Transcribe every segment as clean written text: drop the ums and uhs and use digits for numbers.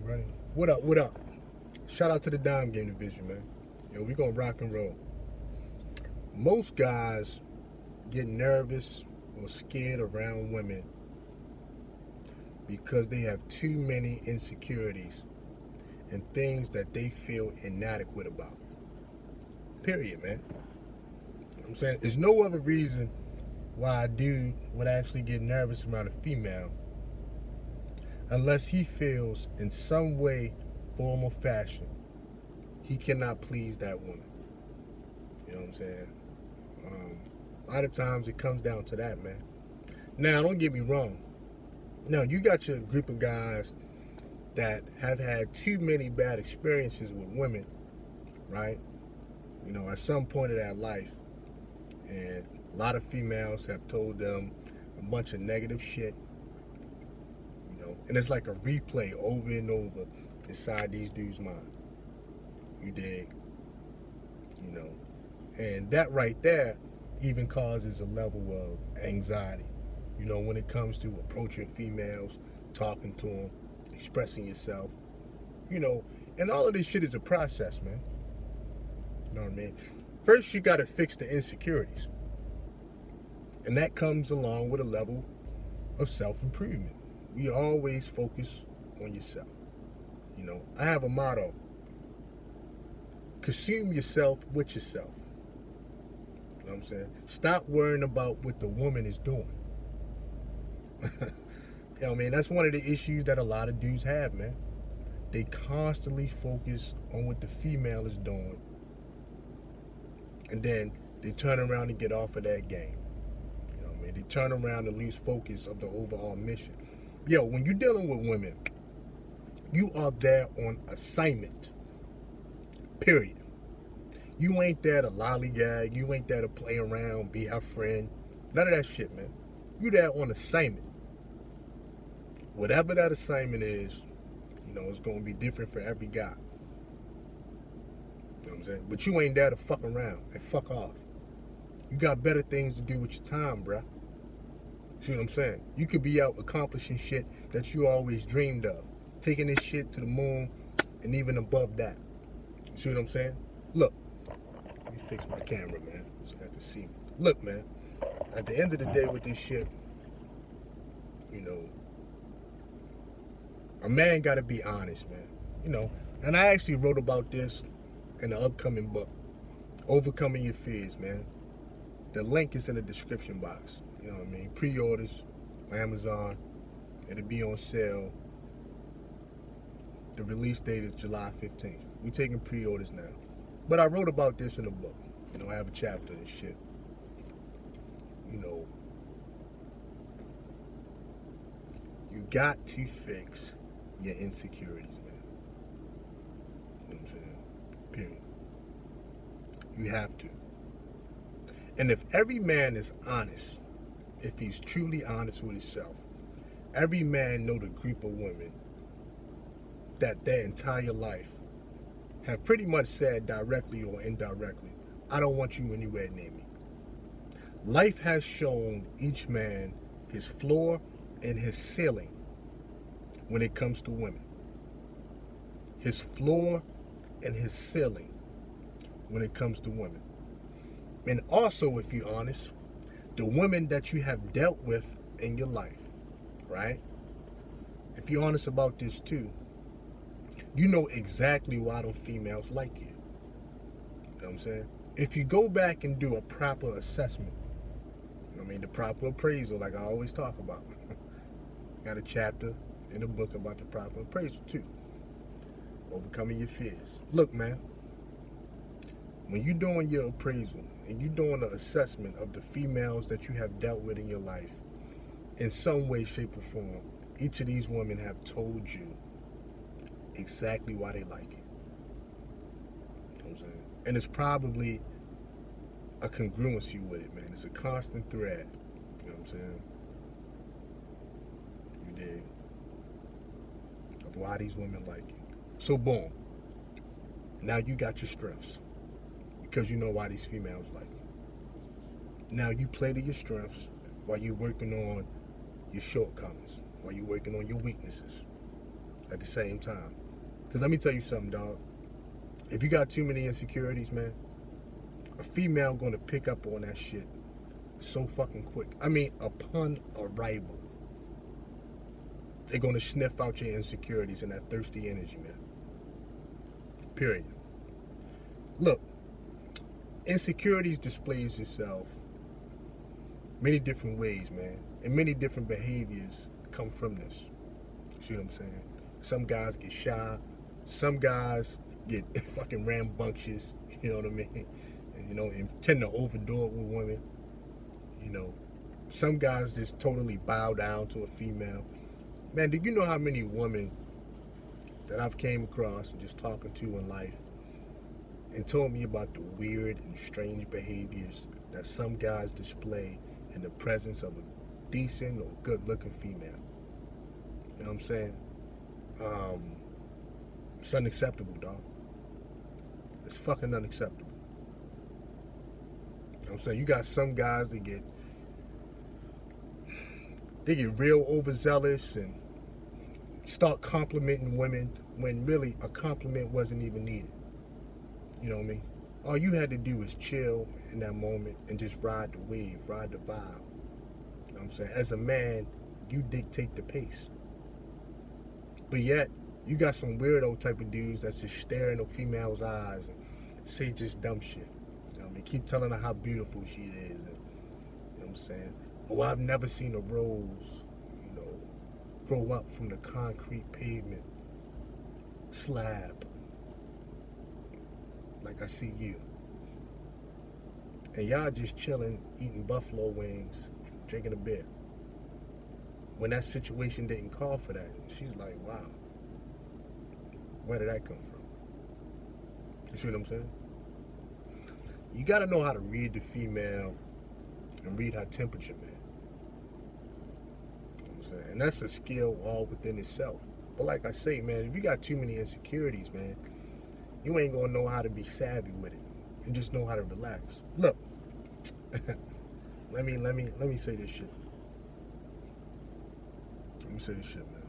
Ready? What up? What up? Shout out to the Dime Game Division, man. Yo, we gonna rock and roll. Most guys get nervous or scared around women because they have too many insecurities and things that they feel inadequate about. Period, man. You know what I'm saying? There's no other reason why a dude would actually get nervous around a female unless he feels in some way, form, or fashion he cannot please that woman. You know what I'm saying? A lot of times it comes down to that, man. Now, don't get me wrong. Now, you got your group of guys that have had too many bad experiences with women, right? You know, at some point of their life. And a lot of females have told them a bunch of negative shit. You know, and it's like a replay over and over inside these dudes' mind. You dig? You know, and that right there even causes a level of anxiety, you know, when it comes to approaching females, talking to them, expressing yourself, you know, and all of this shit is a process, man. You know what I mean? First, you got to fix the insecurities. And that comes along with a level of self-improvement. We always focus on yourself. You know, I have a motto: consume yourself with yourself. You know what I'm saying? Stop worrying about what the woman is doing. You know what I mean? That's one of the issues that a lot of dudes have, man. They constantly focus on what the female is doing. And then they turn around and get off of that game. You know what I mean? They turn around and lose focus of the overall mission. Yo, when you're dealing with women, you are there on assignment. Period. You ain't there to lollygag. You ain't there to play around, be her friend. None of that shit, man. You there on assignment. Whatever that assignment is, you know, it's going to be different for every guy. You know what I'm saying? But you ain't there to fuck around and fuck off. You got better things to do with your time, bruh. See what I'm saying? You could be out accomplishing shit that you always dreamed of. Taking this shit to the moon and even above that. See what I'm saying? Look. Let me fix my camera, man, so I can see. Look, man. At the end of the day with this shit, you know, a man got to be honest, man. You know, and I actually wrote about this in the upcoming book, Overcoming Your Fears, man. The link is in the description box. You know what I mean? Pre-orders on Amazon. It'll be on sale. The release date is July 15th. We're taking pre-orders now. But I wrote about this in the book. You know, I have a chapter and shit. You know, you got to fix your insecurities, man. You know what I'm saying? Period. You have to. And if every man is honest, if he's truly honest with himself, every man know the group of women that their entire life have pretty much said directly or indirectly, I don't want you anywhere near me. Life has shown each man his floor and his ceiling when it comes to women. His floor and his ceiling when it comes to women. And also, if you're honest, the women that you have dealt with in your life, right? If you're honest about this too, you know exactly why those females like you. You know what I'm saying? If you go back and do a proper assessment, you know what I mean, the proper appraisal, like I always talk about. Got a chapter in the book about the proper appraisal too. Overcoming your fears. Look, man, when you're doing your appraisal and you're doing an assessment of the females that you have dealt with in your life, in some way, shape, or form, each of these women have told you exactly why they like it. You know what I'm saying? And it's probably a congruency with it, man. It's a constant thread. You know what I'm saying? You dig? Of why these women like you. So boom. Now you got your strengths. Because you know why these females like you. Now you play to your strengths while you're working on your shortcomings, while you're working on your weaknesses. at the same time. Because let me tell you something, dog. If you got too many insecurities, man, a female gonna pick up on that shit so fucking quick. I mean, upon arrival, they're gonna sniff out your insecurities and that thirsty energy, man. Period. Look, insecurities displays itself many different ways, man, and many different behaviors come from this. See what I'm saying? Some guys get shy. Some guys get fucking rambunctious. You know what I mean? And tend to overdo it with women. Some guys just totally bow down to a female. Man, do you know how many women that I've came across and just talking to in life and told me about the weird and strange behaviors that some guys display in the presence of a decent or good-looking female? You know what I'm saying? It's unacceptable, dog. It's fucking unacceptable. You know what I'm saying? You got some guys that get real overzealous and start complimenting women when really a compliment wasn't even needed. You know what I mean? All you had to do was chill in that moment and just ride the wave, ride the vibe. You know what I'm saying? As a man, you dictate the pace. But yet, you got some weirdo type of dudes that's just staring at females' eyes and say just dumb shit. You know what I mean? Keep telling her how beautiful she is. And, you know what I'm saying? Oh, I've never seen a rose, grow up from the concrete pavement slab like I see you. And y'all just chilling, eating buffalo wings, drinking a beer. When that situation didn't call for that, she's like, wow, where did that come from? You see what I'm saying? You got to know how to read the female and read her temperature, man. You know what I'm saying? And that's a skill all within itself. But like I say, man, if you got too many insecurities, man, you ain't gonna know how to be savvy with it and just know how to relax. Look, let me say this shit. Let me say this shit, man.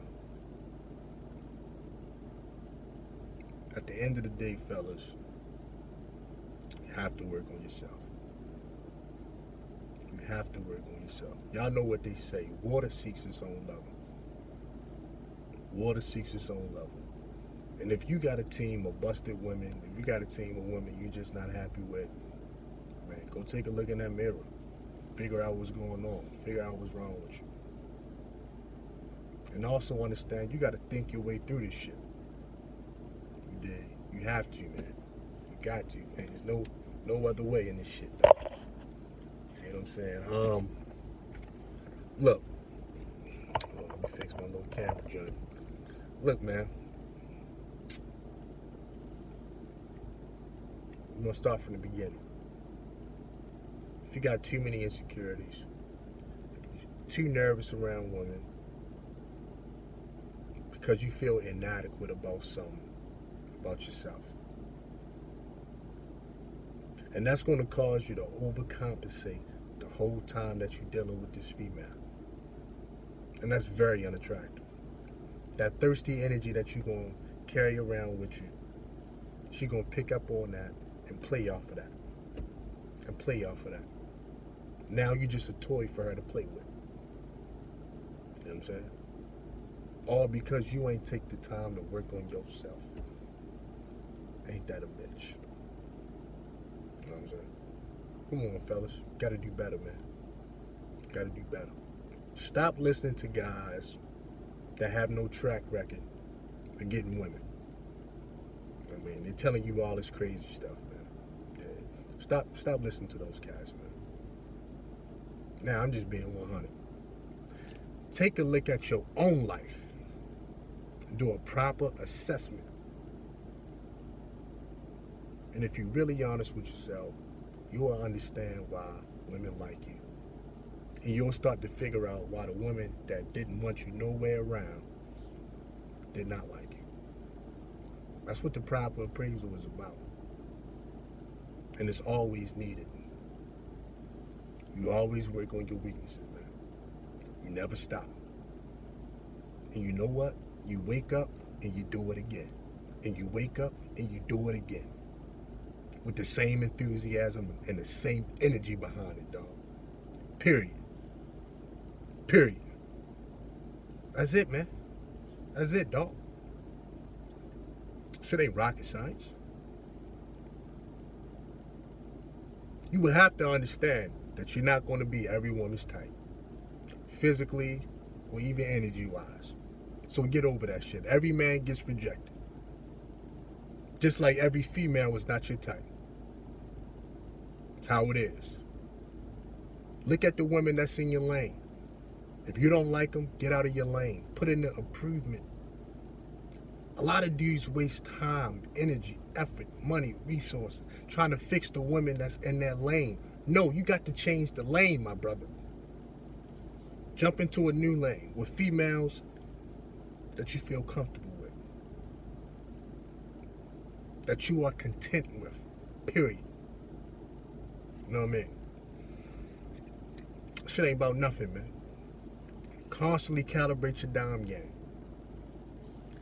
At the end of the day, fellas, you have to work on yourself. You have to work on yourself. Y'all know what they say. Water seeks its own level. Water seeks its own level. And if you got a team of busted women, if you got a team of women you're just not happy with, man, go take a look in that mirror. Figure out what's going on. Figure out what's wrong with you. And also understand, you got to think your way through this shit. You did. You have to, man. You got to, man. There's no other way in this shit, though. See what I'm saying? Look. Let me fix my little camera joint. Look, man. We're going to start from the beginning. If you got too many insecurities, if you're too nervous around women, because you feel inadequate about something, about yourself. And that's going to cause you to overcompensate the whole time that you're dealing with this female. And that's very unattractive. That thirsty energy that you're going to carry around with you, she's going to pick up on that and play off of that. And play off of that. Now you're just a toy for her to play with. You know what I'm saying? All because you ain't take the time to work on yourself. Ain't that a bitch? You know what I'm saying? Come on, fellas. Gotta do better, man. Gotta do better. Stop listening to guys that have no track record of getting women. I mean, they're telling you all this crazy stuff, man. Yeah. Stop listening to those guys, man. Now, I'm just being 100. Take a look at your own life. Do a proper assessment. And if you're really honest with yourself, you will understand why women like you. And you'll start to figure out why the women that didn't want you nowhere around did not like you. That's what the proper appraisal is about. And it's always needed. You always work on your weaknesses, man. You never stop. And you know what? You wake up and you do it again. And you wake up and you do it again. With the same enthusiasm and the same energy behind it, dog. Period. Period. That's it, man. That's it, dog. Shit ain't rocket science. You would have to understand that you're not going to be every woman's type, physically or even energy-wise. So get over that shit. Every man gets rejected. Just like every female is not your type. It's how it is. Look at the women that's in your lane. If you don't like them, get out of your lane. Put in the improvement. A lot of dudes waste time, energy, effort, money, resources trying to fix the women that's in that lane. No, you got to change the lane, my brother. Jump into a new lane with females that you feel comfortable with, that you are content with, period. You know what I mean? Shit ain't about nothing, man. Constantly calibrate your dime game.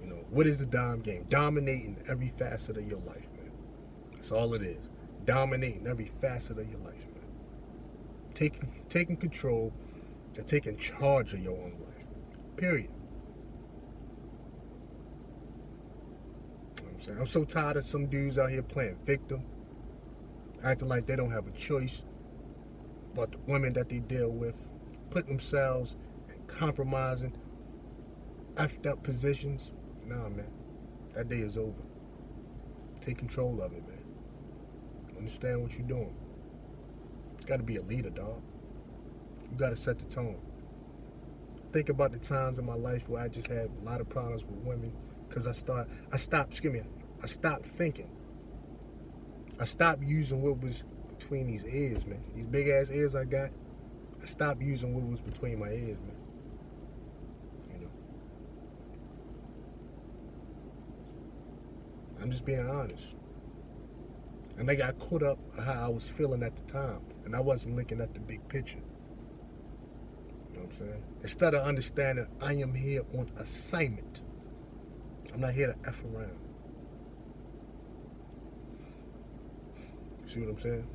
You know, what is the dime game? Dominating every facet of your life, man. That's all it is. Dominating every facet of your life, man. Taking control and taking charge of your own life. Period. You know what I'm saying? I'm so tired of some dudes out here playing victim, acting like they don't have a choice about the women that they deal with, putting themselves in compromising, effed up positions. Nah, man. That day is over. Take control of it, man. Understand what you're doing. You gotta be a leader, dog. You gotta set the tone. Think about the times in my life where I just had a lot of problems with women because I stopped thinking. I stopped using what was between these ears, man. These big ass ears I got. I stopped using what was between my ears, man. You know. I'm just being honest. And I got caught up how I was feeling at the time. And I wasn't looking at the big picture. You know what I'm saying? Instead of understanding I am here on assignment. I'm not here to F around. See what I'm saying?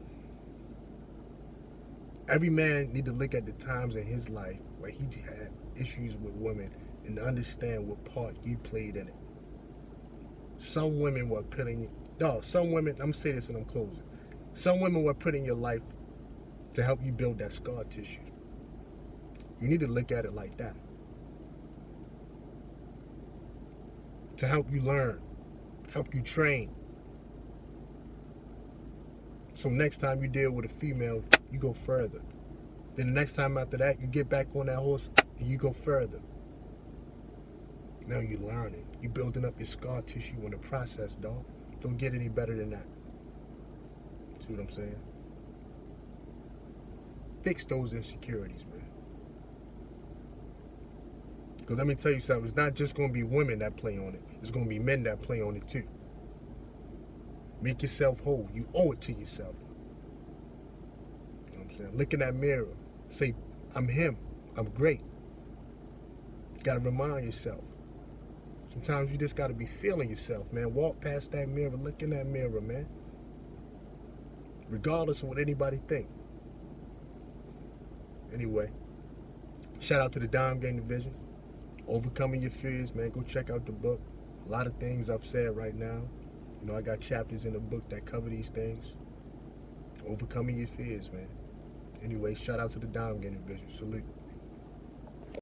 Every man need to look at the times in his life where he had issues with women and understand what part you played in it. Some women were putting, some women, I'm going to say this and I'm closing. Some women were put in your life to help you build that scar tissue. You need to look at it like that. To help you learn, help you train. So next time you deal with a female, you go further. Then the next time after that, you get back on that horse and you go further. Now you're learning. You're building up your scar tissue in the process, dog. Don't get any better than that. See what I'm saying? Fix those insecurities, man. Because let me tell you something. It's not just going to be women that play on it. It's going to be men that play on it too. Make yourself whole. You owe it to yourself. You know what I'm saying? Look in that mirror. Say, I'm him. I'm great. You got to remind yourself. Sometimes you just got to be feeling yourself, man. Walk past that mirror. Look in that mirror, man. Regardless of what anybody think. Anyway, shout out to the Dime Game Division. Overcoming Your Fears, man. Go check out the book. A lot of things I've said right now. You know, I got chapters in the book that cover these things. Overcoming Your Fears, man. Anyway, shout out to the Dime Game Division. Salute.